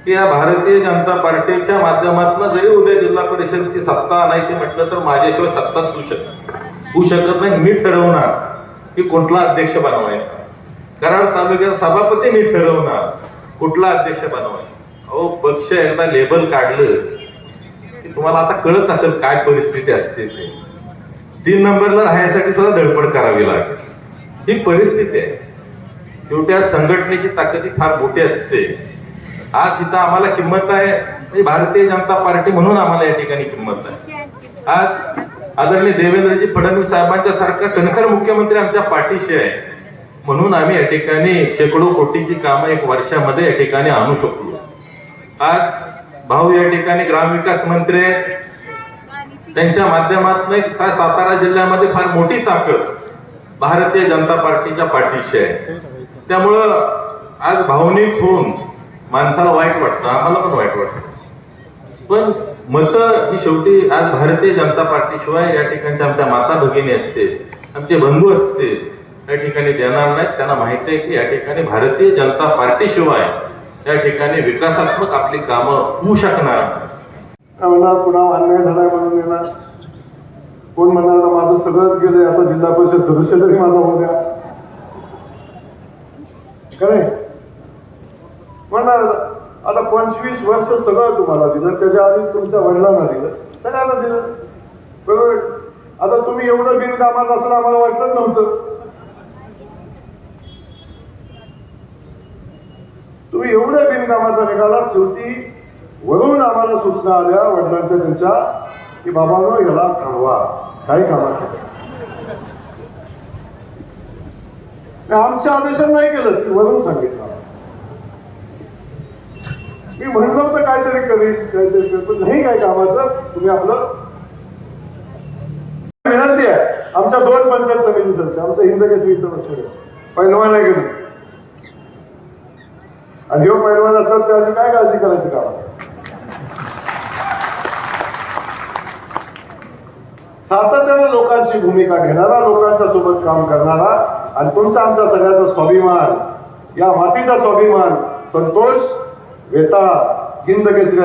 की या भारतीय जनता पार्टीच्या माध्यमातून जरी उद्या जिल्हा परिषदेची सत्ता आणायची म्हटलं तर माझ्याशिवाय सत्ताच होऊ शकत नाही. मी ठरवणार की कुठला अध्यक्ष बनवायचा. कराड तालुक्याचा सभापती मी ठरवणार कुठला अध्यक्ष बनवायचा. अहो पक्ष एकदा लेबल काढलं की तुम्हाला आता कळत असेल काय परिस्थिती असते ते. 3 नंबरला राहण्यासाठी तुला धडपड करावी लागेल. ही परिस्थिती आहे. शेवटी आज संघटनेची ताकद फार मोठी असते. आज इथं आम्हाला किंमत आहे भारतीय जनता पार्टी म्हणून आम्हाला या ठिकाणी किंमत आहे. आज आदरणीय देवेंद्रजी फडणवीस साहेबांच्या सारखा कणखर मुख्यमंत्री आमच्या पाठीशी आहे म्हणून आम्ही या ठिकाणी शेकडो कोटीची कामं 1 वर्षामध्ये या ठिकाणी आणू शकलो. आज भाऊ या ठिकाणी ग्रामविकास मंत्री त्यांच्या माध्यमातून सातारा जिल्ह्यामध्ये फार मोठी ताकद भारतीय जनता पार्टीच्या पाठीशी आहे. त्यामुळं आज भावनिक होऊन माणसाला वाईट वाटतं, आम्हाला पण वाईट वाटतं. पण मतं ही शेवटी आज भारतीय जनता पार्टीशिवाय या ठिकाणच्या आमच्या माता भगिनी असते, आमचे बंधू असते या ठिकाणी देणार नाहीत. त्यांना माहिती आहे की या ठिकाणी भारतीय जनता पार्टीशिवाय या ठिकाणी विकासात्मक आपली कामं होऊ शकणार. पुन्हा अन्याय झालाय म्हणून येणार. कोण म्हणाला माझं सगळंच गेलंय, आता जिल्हा परिषद सदस्य तरी माझा होऊ द्या. काय म्हणणार आता 25 वर्ष सगळं तुम्हाला दिलं, त्याच्या आधी तुमच्या वडिलांना दिलं, सगळ्यांना दिलं, बरोबर. आता तुम्ही एवढं बिनकामात असलं आम्हाला वाटलं नव्हतं. तुम्ही एवढ्या बिनकामाचा निघाला. शेवटी वरून आम्हाला सूचना आल्या वडिलांच्या त्यांच्या की बाबांनो याला थांबवा, काही कामाचं आमच्या आदेशात नाही केलं, ती वरून सांगितलं. मी म्हणलं होतं काहीतरी करीन, काहीतरी करतो, नाही काय कामाचं. तुम्ही आपलं विनंती आहे आमच्या 2 पंचायत समितीच्या, आमच्या हिंदकेसरी इथं पैलवान आहे गेलो आणि जो पैलवान असतात त्याची काय काळजी करायची काम. सातत्याने लोकांची भूमिका घेणारा, लोकांच्या सोबत काम करणारा आणि तुमचा आमचा सगळ्याचा स्वाभिमान, या मातीचा स्वाभिमान संतोष वेता हिंदकेसरी